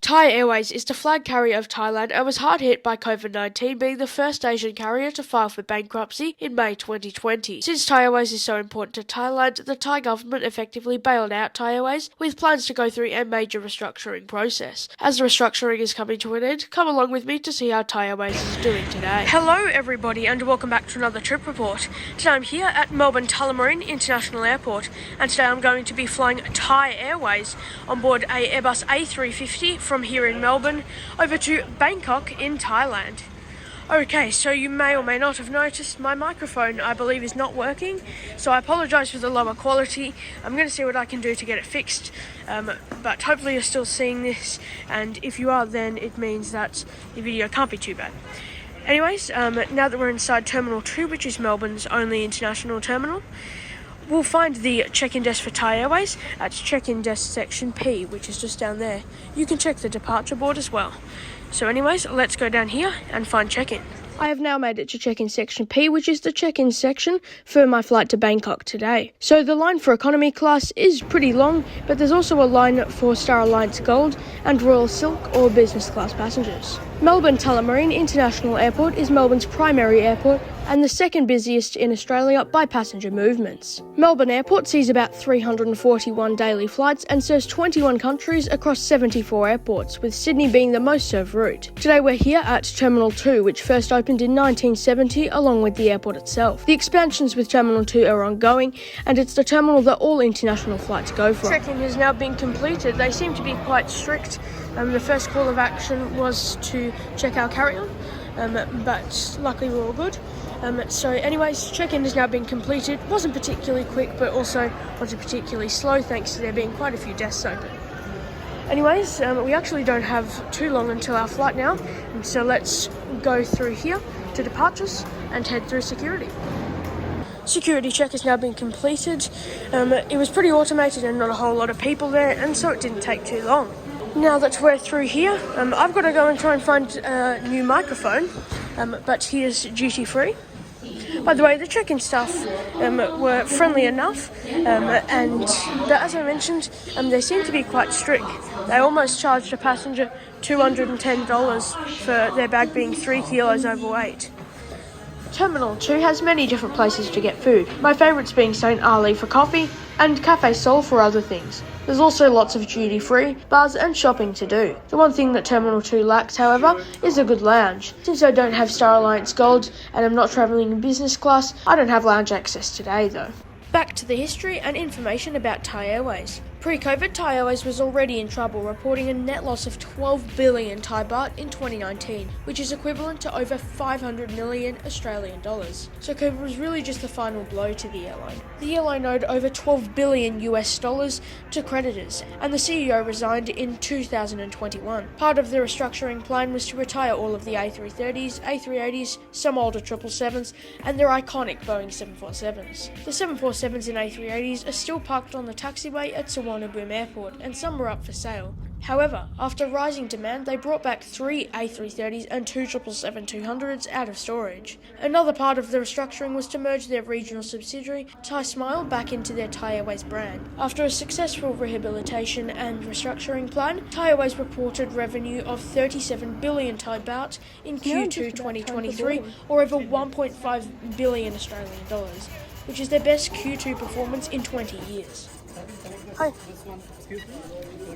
Thai Airways is the flag carrier of Thailand and was hard hit by COVID-19, being the first Asian carrier to file for bankruptcy in May 2020. Since Thai Airways is so important to Thailand, the Thai government effectively bailed out Thai Airways, with plans to go through a major restructuring process. As the restructuring is coming to an end, come along with me to see how Thai Airways is doing today. Hello everybody and welcome back to another trip report. Today I'm here at Melbourne Tullamarine International Airport, and today I'm going to be flying Thai Airways on board a Airbus A350 from here in Melbourne over to Bangkok in Thailand. Okay, so you may or may not have noticed my microphone, I believe, is not working, so I apologise for the lower quality. I'm going to see what I can do to get it fixed, but hopefully you're still seeing this, and if you are, then it means that the video can't be too bad. Anyways, now that we're inside Terminal 2, which is Melbourne's only international terminal, we'll find the check-in desk for Thai Airways at check-in desk section P, which is just down there. You can check the departure board as well. So anyways, let's go down here and find check-in. I have now made it to check-in section P, which is the check-in section for my flight to Bangkok today. So the line for economy class is pretty long, but there's also a line for Star Alliance Gold and Royal Silk or business class passengers. Melbourne Tullamarine International Airport is Melbourne's primary airport and the second busiest in Australia by passenger movements. Melbourne Airport sees about 341 daily flights and serves 21 countries across 74 airports, with Sydney being the most served route. Today we're here at Terminal 2, which first opened in 1970 along with the airport itself. The expansions with Terminal 2 are ongoing, and it's the terminal that all international flights go from. Check-in has now been completed. They seem to be quite strict. The first call of action was to check our carry-on, but luckily we're all good. So anyways, check-in has now been completed. Wasn't particularly quick, but also wasn't particularly slow, thanks to there being quite a few desks open. Anyways, we actually don't have too long until our flight now, so let's go through here to departures and head through security. Security check has now been completed. It was pretty automated and not a whole lot of people there, and so it didn't take too long. Now that we're through here, I've got to go and try and find a new microphone, but here's duty-free. By the way, the check-in staff were friendly enough, but as I mentioned, they seem to be quite strict. They almost charged a passenger $210 for their bag being 3 kilos overweight. Terminal 2 has many different places to get food, my favourites being St. Ali for coffee and Cafe Sol for other things. There's also lots of duty-free, bars and shopping to do. The one thing that Terminal 2 lacks, however, is a good lounge. Since I don't have Star Alliance Gold and I'm not travelling in business class, I don't have lounge access today though. Back to the history and information about Thai Airways. Pre-COVID, Thai Airways was already in trouble, reporting a net loss of 12 billion Thai baht in 2019, which is equivalent to over 500 million Australian dollars. So COVID was really just the final blow to the airline. The airline owed over 12 billion US dollars to creditors, and the CEO resigned in 2021. Part of the restructuring plan was to retire all of the A330s, A380s, some older 777s, and their iconic Boeing 747s. The 747s and A380s are still parked on the taxiway at Suvarnabhumi Airport, and some were up for sale. However, after rising demand, they brought back 3 A330s and 2 777-200s out of storage. Another part of the restructuring was to merge their regional subsidiary, Thai Smile, back into their Thai Airways brand. After a successful rehabilitation and restructuring plan, Thai Airways reported revenue of 37 billion Thai baht in Q2 2023, or over 1.5 billion Australian dollars, which is their best Q2 performance in 20 years. Hi.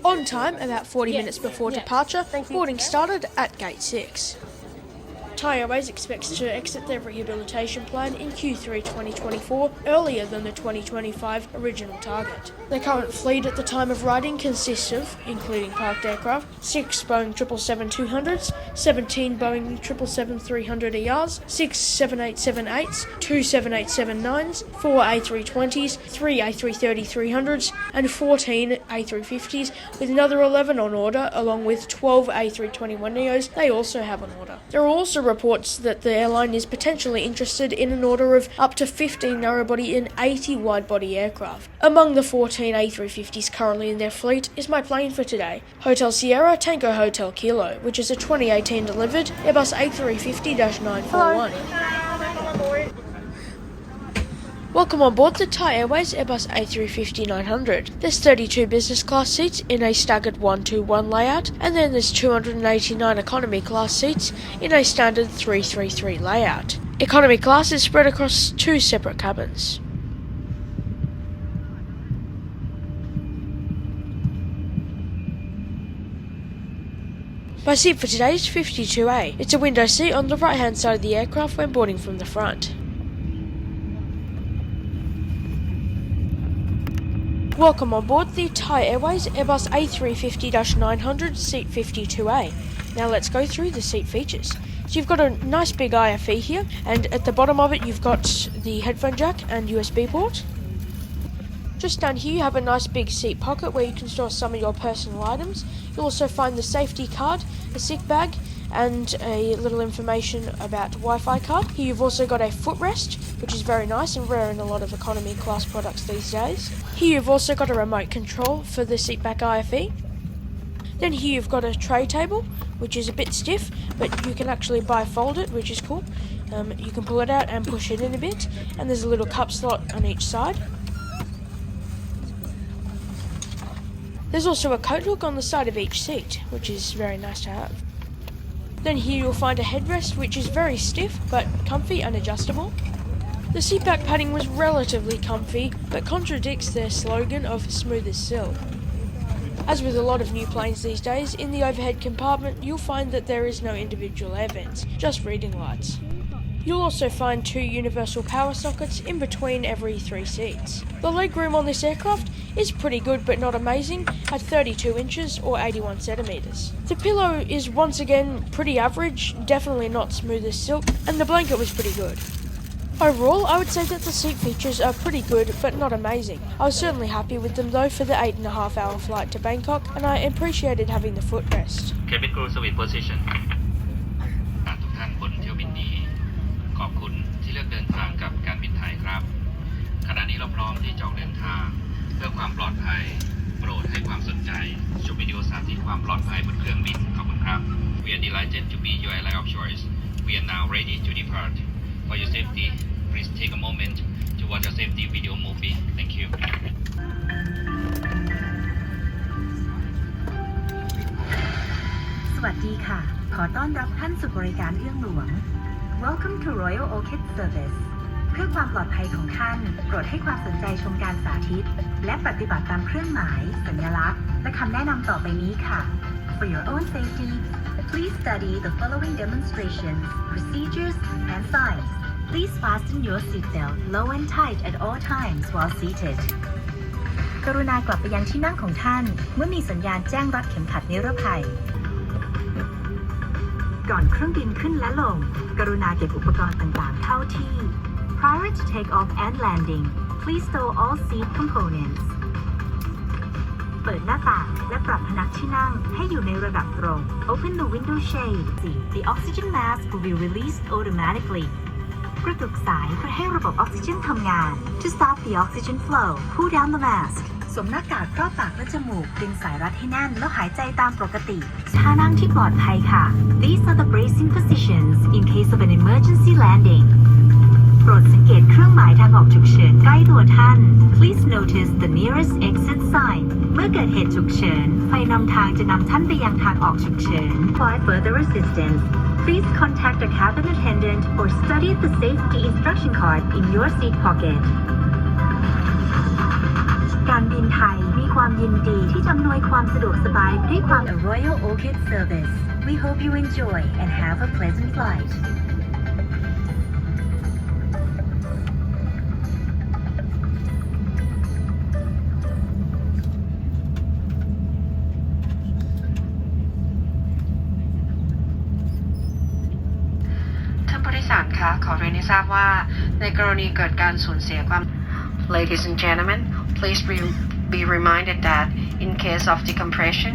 On time, about 40 minutes before departure, boarding started at Gate 6. Thai Airways expects to exit their rehabilitation plan in Q3 2024, earlier than the 2025 original target. Their current fleet at the time of writing consists of, including parked aircraft, 6 Boeing 777-200s, 17 Boeing 777-300ERs, 6 787-8s, 2 787-9s, 4 A320s, 3 A330-300s, and 14 A350s, with another 11 on order, along with 12 A321neos they also have on order. There are also reports that the airline is potentially interested in an order of up to 15 narrowbody and 80 widebody aircraft. Among the 14 A350s currently in their fleet is my plane for today, Hotel Sierra Tango Hotel Kilo, which is a 2018 delivered Airbus A350-941. Welcome on board the Thai Airways Airbus A350-900. There's 32 business class seats in a staggered 1-2-1 layout, and then there's 289 economy class seats in a standard 3-3-3 layout. Economy class is spread across 2 separate cabins. My seat for today is 52A. It's a window seat on the right hand side of the aircraft when boarding from the front. Welcome on board the Thai Airways Airbus A350-900 seat 52A. Now let's go through the seat features. So you've got a nice big IFE here, and at the bottom of it you've got the headphone jack and USB port. Just down here you have a nice big seat pocket where you can store some of your personal items. You'll also find the safety card, a sick bag, and a little information about Wi-Fi card. Here you've also got a footrest, which is very nice and rare in a lot of economy class products these days. Here you've also got a remote control for the seatback IFE. Then here you've got a tray table, which is a bit stiff, but you can actually bifold it, which is cool. You can pull it out and push it in a bit, and there's a little cup slot on each side. There's also a coat hook on the side of each seat, which is very nice to have. Then here you'll find a headrest which is very stiff but comfy and adjustable. The seatback padding was relatively comfy but contradicts their slogan of smooth as silk. As with a lot of new planes these days, in the overhead compartment you'll find that there is no individual air vents, just reading lights. You'll also find 2 universal power sockets in between every 3 seats. The legroom on this aircraft is pretty good but not amazing at 32 inches or 81 centimetres. The pillow is once again pretty average, definitely not smooth as silk, and the blanket was pretty good. Overall, I would say that the seat features are pretty good but not amazing. I was certainly happy with them though for the 8.5 hour flight to Bangkok, and I appreciated having the footrest. Cabin crew switch position. ทุกท่านบนเที่ยวบินนี้ขอบคุณที่เลือกเดินทางกับการบินไทยครับขณะนี้เราพร้อมที่จะออกเดินทางเพื่อความปลอดภัยโปรดให้ความสนใจชมวิดีโอสาธิตความปลอดภัยบนเครื่องบินขอบคุณครับ We are delighted to be your airline of choice. We are now ready to depart. For your safety, please take a moment to watch a safety video movie. Thank you. สวัสดีค่ะ ขอต้อนรับท่านสู่บริการเอื้องหลวง Welcome to Royal Orchid Service เพื่อความปลอดภัยของท่านโปรดให้ความสนใจชมการสาธิตและปฏิบัติตามเครื่องหมายสัญลักษณ์และคำแนะนำต่อไปนี้ค่ะ For your own safety, please study the following demonstrations, procedures, and signs. Please fasten your seatbelt low and tight at all times while seated. กรุณากลับไปยังที่นั่งของท่านเมื่อมีสัญญาณแจ้งรัดเข็มขัดนิรภัยก่อนเครื่องบินขึ้นและลงกรุณาเก็บอุปกรณ์ต่างๆเข้าที่ Prior to takeoff and landing, please stow all seat components. เปิดหน้าต่างและปรับพนักที่นั่งให้อยู่ในระดับตรง Open the window shade. The oxygen mask will be released automatically. กระตุกสายเพื่อให้ระบบออกซิเจนทำงาน To stop the oxygen flow, pull down the mask. สวมหน้ากากครอบปากและจมูกดึงสายรัดให้แน่นแล้วหายใจตามปกติท่านั่งที่ปลอดภัยค่ะ These are the bracing positions in case of an emergency landing โปรดสังเกตเครื่องหมายทางออกฉุกเฉินใกล้ตัวท่าน Please notice the nearest exit sign เมื่อเกิดเหตุฉุกเฉินไฟนำทางจะนำท่านไปยังทางออกฉุกเฉิน For further assistance, please contact a cabin attendant or study the safety instruction card in your seat pocketการบินไทยมีความยินดีที่จะอำนวยความสะดวกสบายด้วยความ A Royal Orchid Service. We hope you enjoy and have a pleasant flight. ท่านผู้โดยสารคะขอเรียนให้ทราบว่าในกรณีเกิดการสูญเสียความ Ladies and gentlemen, please be reminded that in case of decompression,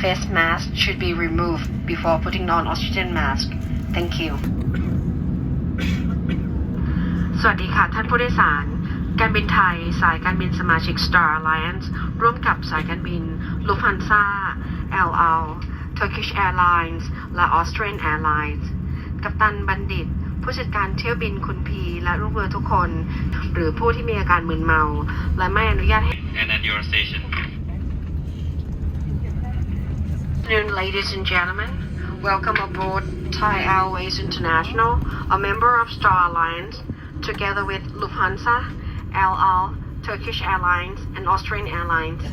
face mask should be removed before putting on oxygen mask. Thank you. สวัสดีค่ะท่านผู้โดยสารการบินไทยสายการบินสมาชิก Star Alliance ร่วมกับสายการบิน Lufthansa, El Al, Turkish Airlines และ Austrian Airlines กัปตันบัณฑิต ผู้จัดการเที่ยวบินคุณพีและลูกเรือทุกคนหรือผู้ที่มีอาการมึนเมาและไม่อนุญาตให้ and at your station Ladies and gentlemen, welcome aboard Thai Airways International, a member of Star Alliance, together with Lufthansa, El Al, Turkish Airlines, and Austrian Airlines.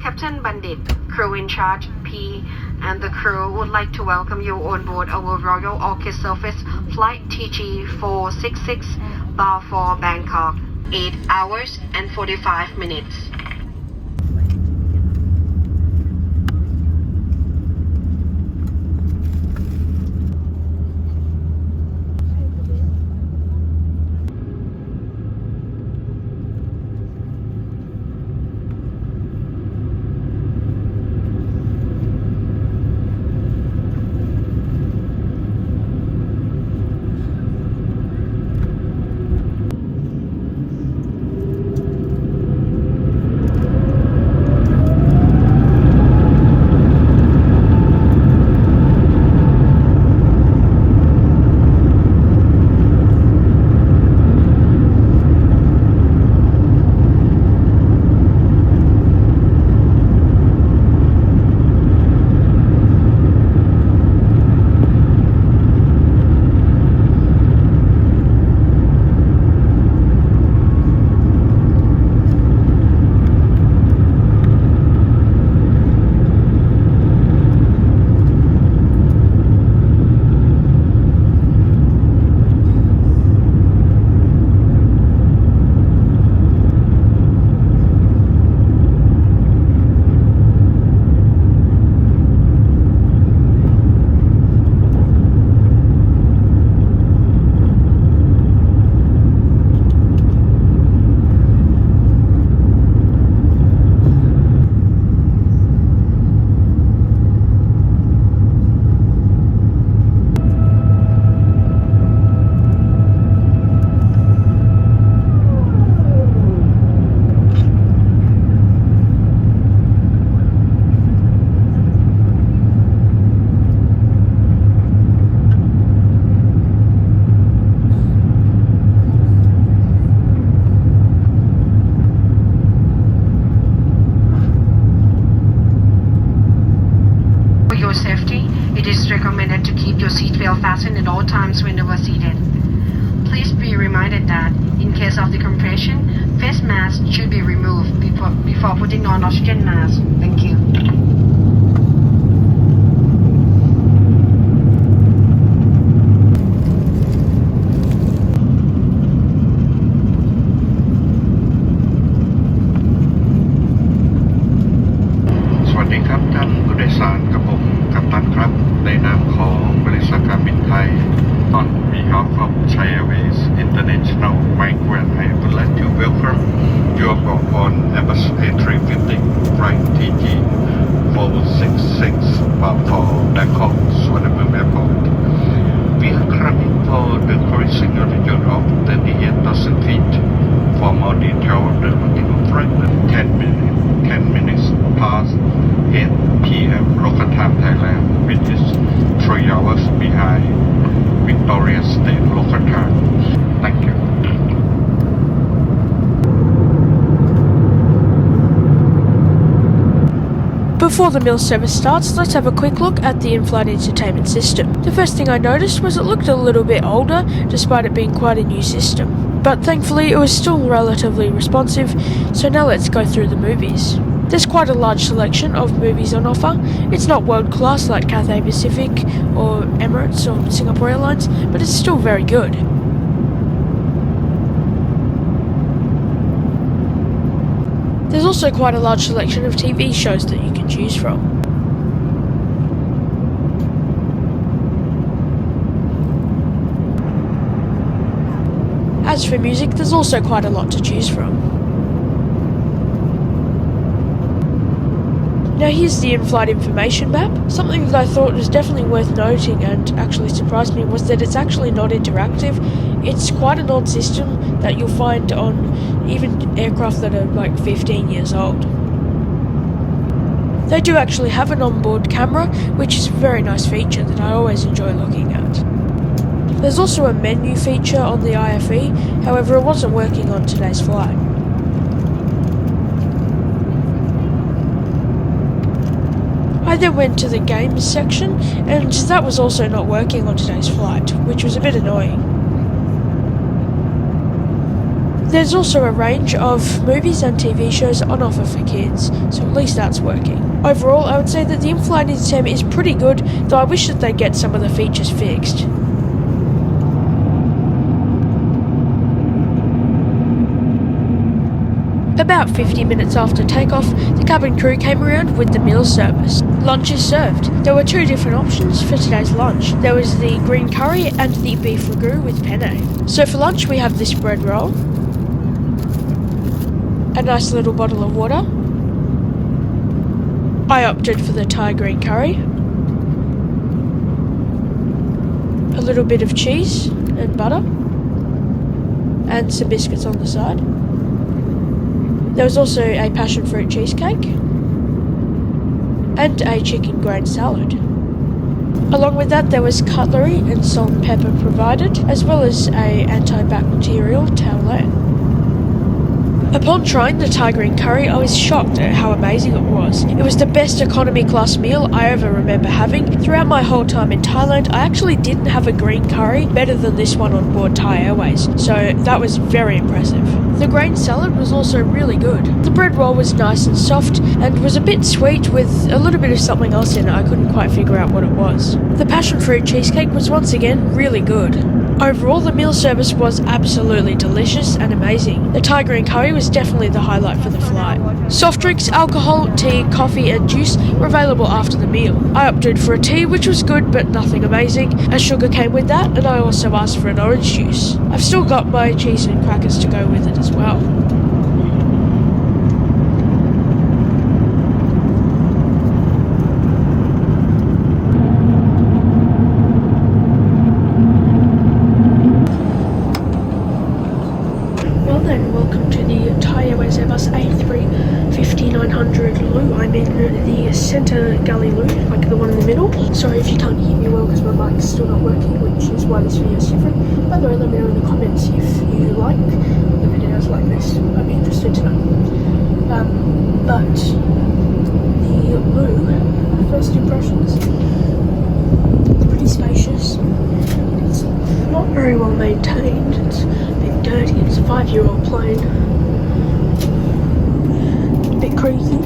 Captain Bandit, crew in charge P, and the crew would like to welcome you on board our Royal Orchid Service Flight TG466 bound for Bangkok, 8 hours and 45 minutes. Recommended to keep your seatbelt fastened at all times when you were seated. Please be reminded that, in case of decompression, face masks should be removed before putting on oxygen masks. Thank you. On behalf of Thai Airways International Migrant, I would like to welcome you aboard on Airbus A350 flight TG466 bound for Bangkok, Suvarnabhumi Airport. We are climbing for the cruising altitude of 38,000 feet. For more detail of the routing of flight, 10 minutes past 8 p.m. local time Thailand, which is 3 hours behind Victoria State local time. Thank you. Before the meal service starts, let's have a quick look at the in-flight entertainment system. The first thing I noticed was it looked a little bit older, despite it being quite a new system. But thankfully it was still relatively responsive, so now let's go through the movies. There's quite a large selection of movies on offer. It's not world class like Cathay Pacific or Emirates or Singapore Airlines, but it's still very good. There's also quite a large selection of TV shows that you can choose from. As for music, there's also quite a lot to choose from. Now here's the in-flight information map. Something that I thought was definitely worth noting and actually surprised me was that it's actually not interactive. It's quite an odd system that you'll find on even aircraft that are like 15 years old. They do actually have an onboard camera, which is a very nice feature that I always enjoy looking at. There's also a menu feature on the IFE, however it wasn't working on today's flight. I then went to the games section, and that was also not working on today's flight, which was a bit annoying. There's also a range of movies and TV shows on offer for kids, so at least that's working. Overall, I would say that the in-flight system is pretty good, though I wish that they'd get some of the features fixed. About 50 minutes after takeoff, the cabin crew came around with the meal service. Lunch is served. There were two different options for today's lunch. There was the green curry and the beef ragu with penne. So for lunch we have this bread roll, a nice little bottle of water. I opted for the Thai green curry, a little bit of cheese and butter, and some biscuits on the side. There was also a passion fruit cheesecake and a chicken grain salad. Along with that there was cutlery and salt and pepper provided, as well as a antibacterial towelette. Upon trying the Thai green curry, I was shocked at how amazing it was. It was the best economy class meal I ever remember having. Throughout my whole time in Thailand, I actually didn't have a green curry better than this one on board Thai Airways, so that was very impressive. The grain salad was also really good. The bread roll was nice and soft and was a bit sweet with a little bit of something else in it. I couldn't quite figure out what it was. The passion fruit cheesecake was once again really good. Overall, the meal service was absolutely delicious and amazing. The Thai green curry was definitely the highlight for the flight. Soft drinks, alcohol, tea, coffee and juice were available after the meal. I opted for a tea, which was good but nothing amazing, as sugar came with that, and I also asked for an orange juice. I've still got my cheese and crackers to go with it as well. Welcome to the Thai Airways Airbus A350-900 loo. I'm in the centre galley loo, like the one in the middle. Sorry if you can't hear me well because my mic's still not working, which is why this video is different. By the way, let me know in the comments if you like the videos like this. I'd be interested to know. But the loo, first impressions, pretty spacious. It's not very well maintained. It's a bit dirty. It's a 5-year-old plane. A bit creaky.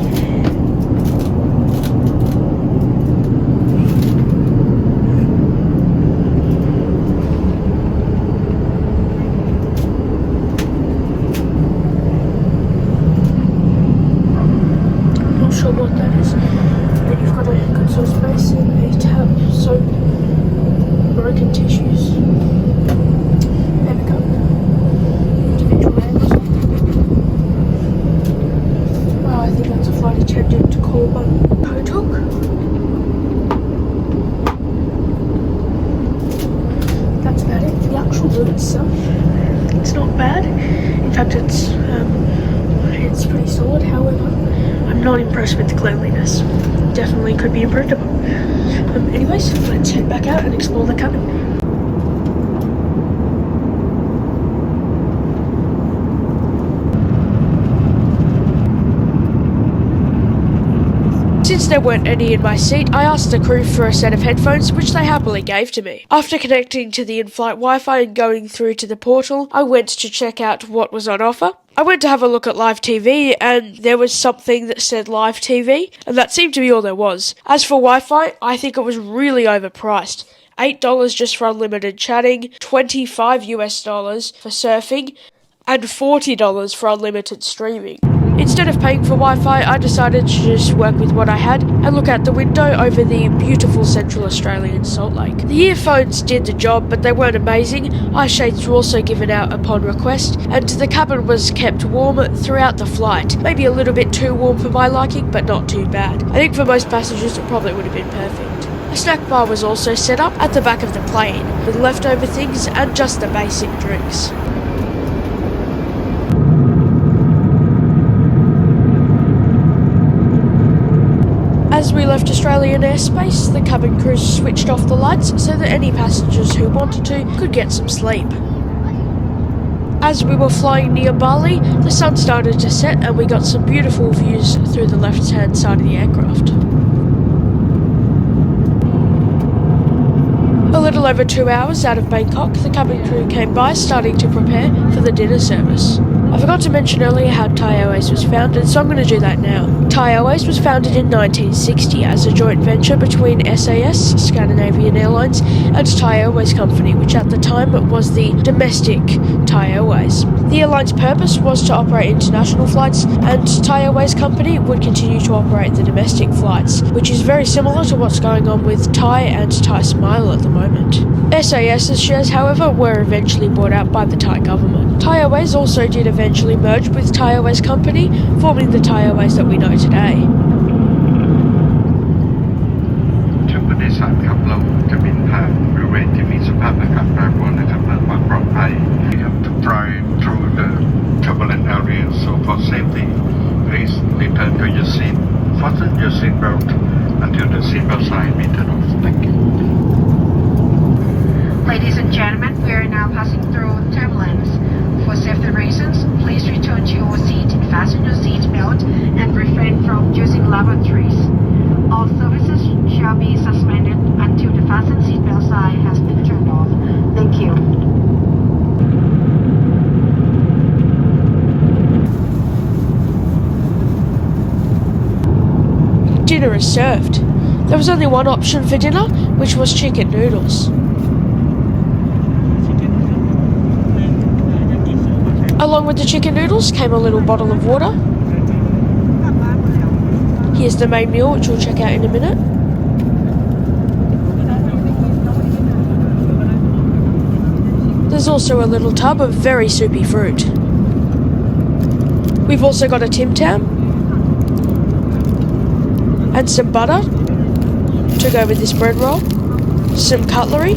Not sure what that is. But you've got a console space and a tab, soap, broken tissues. Attendant to call one Kotok. That's about it. The actual room itself, it's not bad. In fact, it's pretty solid. However, I'm not impressed with the cleanliness. Definitely could be improved upon. Anyways, let's head back out and explore the cabin. Since there weren't any in my seat, I asked the crew for a set of headphones, which they happily gave to me. After connecting to the in-flight Wi-Fi and going through to the portal, I went to check out what was on offer. I went to have a look at live TV, and there was something that said live TV, and that seemed to be all there was. As for Wi-Fi, I think it was really overpriced. $8 just for unlimited chatting, $25 for surfing, and $40 for unlimited streaming. Instead of paying for Wi-Fi, I decided to just work with what I had and look out the window over the beautiful Central Australian Salt Lake. The earphones did the job, but they weren't amazing. Eye shades were also given out upon request, and the cabin was kept warm throughout the flight. Maybe a little bit too warm for my liking, but not too bad. I think for most passengers it probably would have been perfect. A snack bar was also set up at the back of the plane, with leftover things and just the basic drinks. As we left Australian airspace, the cabin crew switched off the lights so that any passengers who wanted to could get some sleep. As we were flying near Bali, the sun started to set and we got some beautiful views through the left-hand side of the aircraft. A little over 2 hours out of Bangkok, the cabin crew came by starting to prepare for the dinner service. I forgot to mention earlier how Thai Airways was founded, so I'm going to do that now. Thai Airways was founded in 1960 as a joint venture between SAS, Scandinavian Airlines, and Thai Airways Company, which at the time was the domestic Thai Airways. The airline's purpose was to operate international flights, and Thai Airways Company would continue to operate the domestic flights, which is very similar to what's going on with Thai and Thai Smile at the moment. SAS's shares, however, were eventually bought out by the Thai government. Thai Airways also did eventually merge with Thai Airways Company, forming the Thai Airways that we know today. ทุกผู้โดยสารครับเราจะบินผ่านบริเวณที่มีสภาพอากาศแปรปรวนนะครับเพื่อความปลอดภัย We have to fly through the turbulent areas, so for safety, please return to your seat. Fasten your seat belt until the seat belt sign be turned off. Thank you. Ladies and gentlemen, we are now passing through turbulence. For safety reasons, please return to your seat, fasten your seat belt, and refrain from using lavatories. All services shall be suspended until the fasten seat belt sign has been turned off. Thank you. Dinner is served. There was only one option for dinner, which was chicken noodles. Along with the chicken noodles came a little bottle of water. Here's the main meal, which we'll check out in a minute. There's also a little tub of very soupy fruit. We've also got a Tim Tam and some butter to go with this bread roll, some cutlery,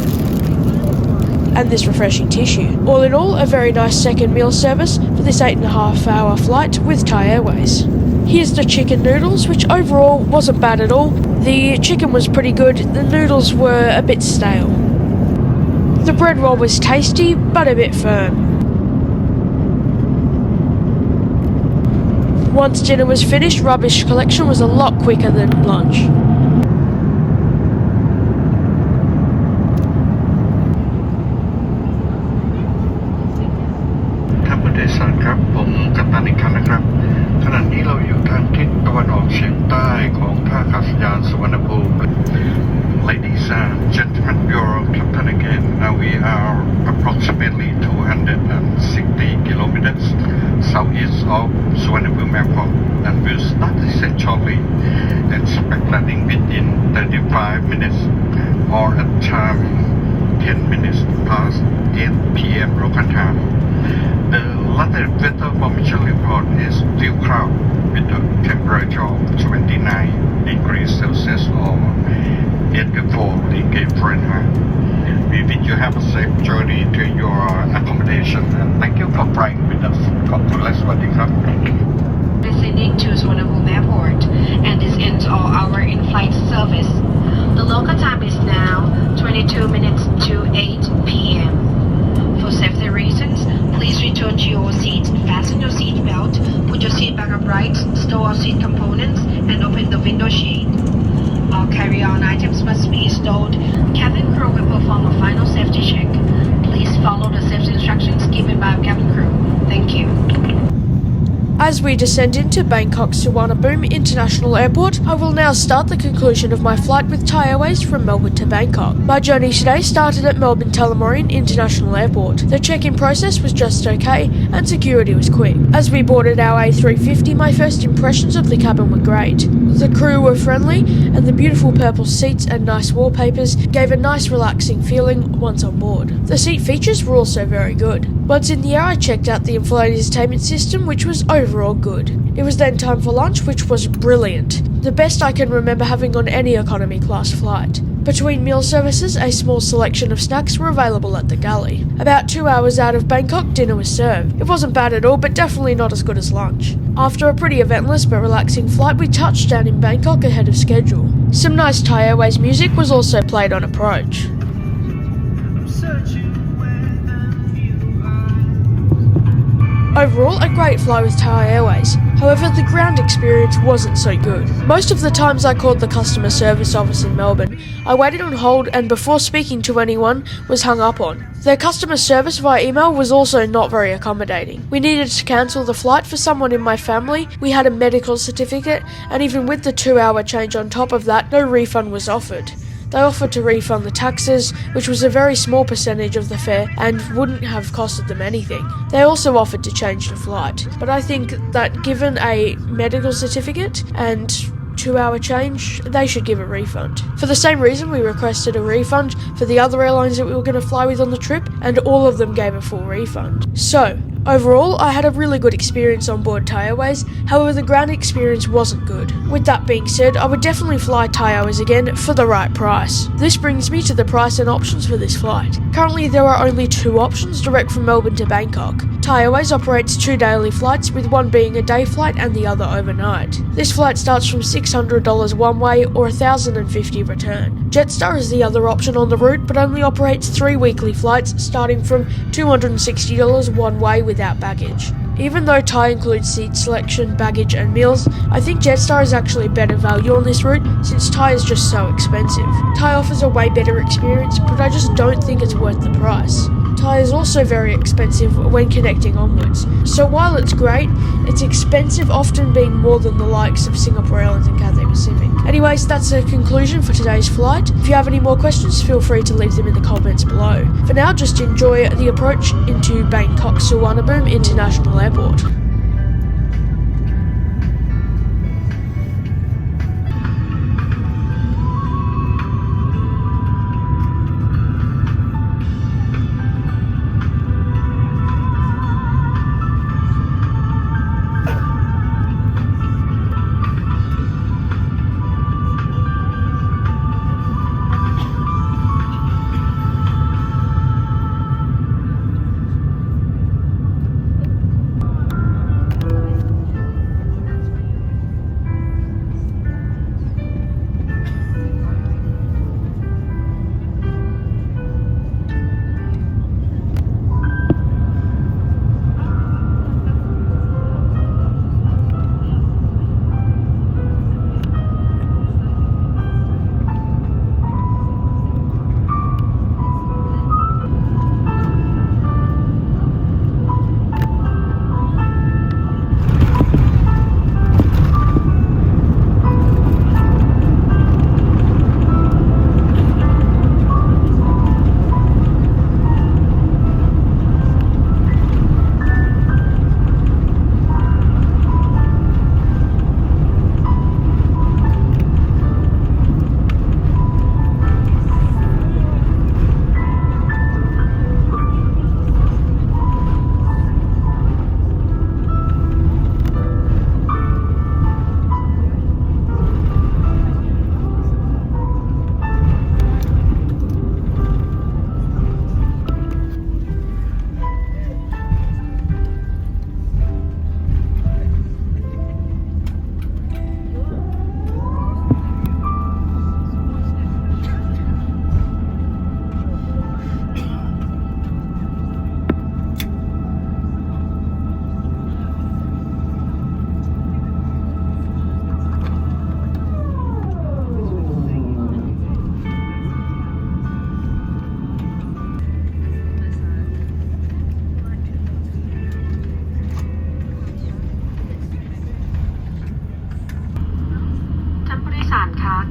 and this refreshing tissue. All in all, a very nice second meal service for this 8.5-hour flight with Thai Airways. Here's the chicken noodles, which overall wasn't bad at all. The chicken was pretty good, the noodles were a bit stale. The bread roll was tasty, but a bit firm. Once dinner was finished, rubbish collection was a lot quicker than lunch. ท่านผู้โดยสารครับผมกัปตันอีกครั้งนะครับขณะนี้เราอยู่ทางทิศตะวันออกเฉียงใต้ของท่าอากาศยานสุวรรณภูมิ Ladies and gentlemen, your captain again. We are approximately 260 kilometers southeast of Suvarnabhumi Airport and will start descent shortly. Expect landing within 35 minutes or at time 10 minutes past 8 p.m. local time. The latest weather formation report is still cloud with a temperature of 29 degrees Celsius or 84 degrees Fahrenheit. We wish you have a safe journey to your accommodation and thank you for flying with us. ขอบคุณและสวัสดีครับ Descending to Suvarnabhumi Airport, and this ends all our in-flight service. The local time is now 22 minutes to 8 p.m. For safety reasons, please return to your seat, fasten your seat belt, put your seat back upright, stow all seat components, and open the window shade. All carry-on items must be stowed. Cabin crew will perform a final safety check. Please follow the safety instructions given by cabin crew. Thank you. As we descend into Bangkok Suvarnabhumi International Airport, I will now start the conclusion of my flight with Thai Airways from Melbourne to Bangkok. My journey today started at Melbourne Tullamarine International Airport. The check-in process was just okay and security was quick. As we boarded our A350, my first impressions of the cabin were great. The crew were friendly and the beautiful purple seats and nice wallpapers gave a nice relaxing feeling once on board. The seat features were also very good. Once in the air, I checked out the Inflight entertainment system, which was overall good. It was then time for lunch, which was brilliant. The best I can remember having on any economy class flight. Between meal services, a small selection of snacks were available at the galley. About 2 hours out of Bangkok, dinner was served. It wasn't bad at all, but definitely not as good as lunch. After a pretty eventless but relaxing flight, we touched down in Bangkok ahead of schedule. Some nice Thai Airways music was also played on approach. Overall, a great flight with Thai Airways. However, the ground experience wasn't so good. Most of the times I called the customer service office in Melbourne, I waited on hold and before speaking to anyone was hung up on. Their customer service via email was also not very accommodating. We needed to cancel the flight for someone in my family, we had a medical certificate, and even with the 2-hour change on top of that, no refund was offered. They offered to refund the taxes, which was a very small percentage of the fare and wouldn't have costed them anything. They also offered to change the flight, but I think that given a medical certificate and 2-hour change, they should give a refund. For the same reason, we requested a refund for the other airlines that we were going to fly with on the trip, and all of them gave a full refund. So, overall, I had a really good experience on board Thai Airways, however the ground experience wasn't good. With that being said, I would definitely fly Thai Airways again for the right price. This brings me to the price and options for this flight. Currently there are only 2 options direct from Melbourne to Bangkok. Thai Airways operates 2 daily flights, with one being a day flight and the other overnight. This flight starts from $600 one way or $1,050 return. Jetstar is the other option on the route, but only operates 3 weekly flights starting from $260 one way without baggage. Even though Thai includes seat selection, baggage and meals, I think Jetstar is actually better value on this route since Thai is just so expensive. Thai offers a way better experience, but I just don't think it's worth the price. Thai is also very expensive when connecting onwards, so while it's great, it's expensive, often being more than the likes of Singapore Airlines and Cathay Pacific. Anyways, that's the conclusion for today's flight. If you have any more questions, feel free to leave them in the comments below. For now, just enjoy the approach into Bangkok Suvarnabhumi International Airport.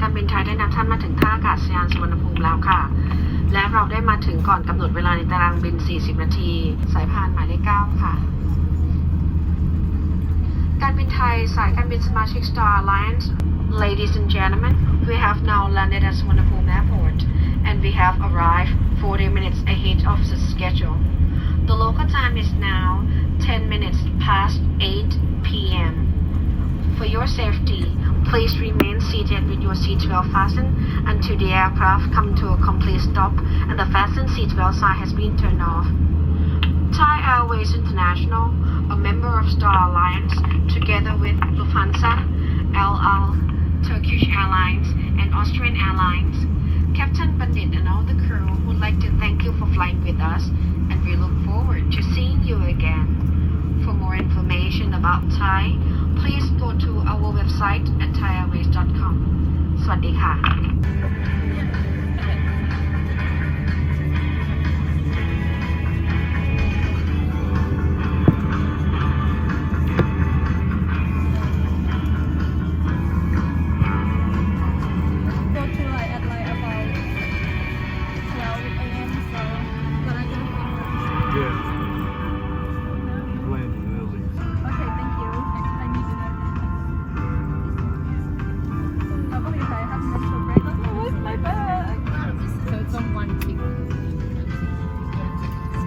การบินไทยได้นำท่านมาถึงท่าอากาศยานสุวรรณภูมิแล้วค่ะและเราได้มาถึงก่อนกำหนดเวลาในตารางบิน40นาทีสายพานหมายเลข9ค่ะการบินไทยสายการบินสมาชิก Star Alliance Ladies and gentlemen, we have now landed at Suvarnabhumi Airport and we have arrived 40 minutes ahead of the schedule. The local time is now 10 minutes past 8 p.m. For your safety, please remain seated with your seatbelt fastened until the aircraft comes to a complete stop and the fasten seatbelt sign has been turned off. Thai Airways International, a member of Star Alliance, together with Lufthansa, El Al, Turkish Airlines, and Austrian Airlines, Captain Bandit and all the crew would like to thank you for flying with us, and we look forward to seeing you again. For more information about Thai, please go to our website at thaiairways.com. สวัสดีค่ะ Go to like at like about 12 a.m. so but I can Yeah. Landing early. okay thank you I need to know okay I have mental break oh where's my bag so it's on one tick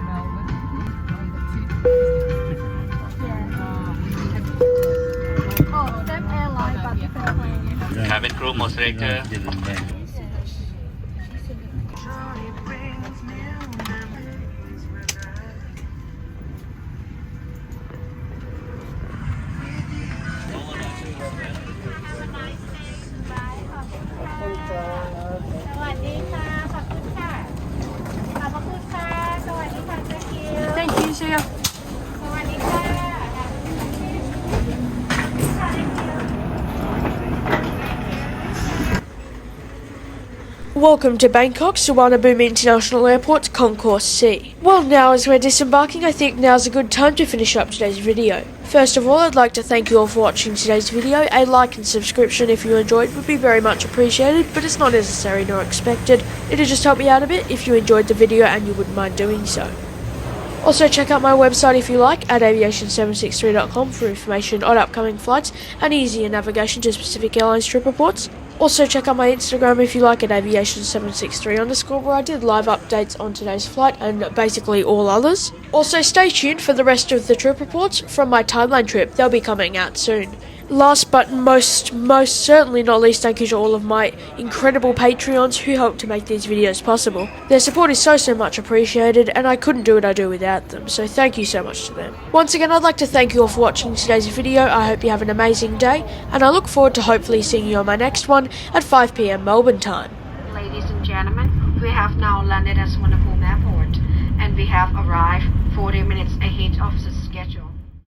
Melbourne yeah oh same airline but different plane Cabin crew moderator Thank you, see ya. Welcome to Bangkok, Suvarnabhumi International Airport's Concourse C. Well, now as we're disembarking, I think now's a good time to finish up today's video. First of all, I'd like to thank you all for watching today's video. A like and subscription if you enjoyed would be very much appreciated, but it's not necessary nor expected. It'll just help me out a bit if you enjoyed the video and you wouldn't mind doing so. Also check out my website if you like at aviation763.com for information on upcoming flights and easier navigation to specific airlines trip reports. Also check out my Instagram if you like at aviation763_ where I did live updates on today's flight and basically all others. Also stay tuned for the rest of the trip reports from my Thailand trip. They'll be coming out soon. Last but most certainly not least, thank you to all of my incredible Patreons who helped to make these videos possible. Their support is so much appreciated, and I couldn't do what I do without them, so thank you so much to them. Once again, I'd like to thank you all for watching today's video. I hope you have an amazing day, and I look forward to hopefully seeing you on my next one at 5 PM Melbourne time. Ladies and gentlemen, we have now landed at Suvarnabhumi Airport, and we have arrived 40 minutes ahead of the schedule.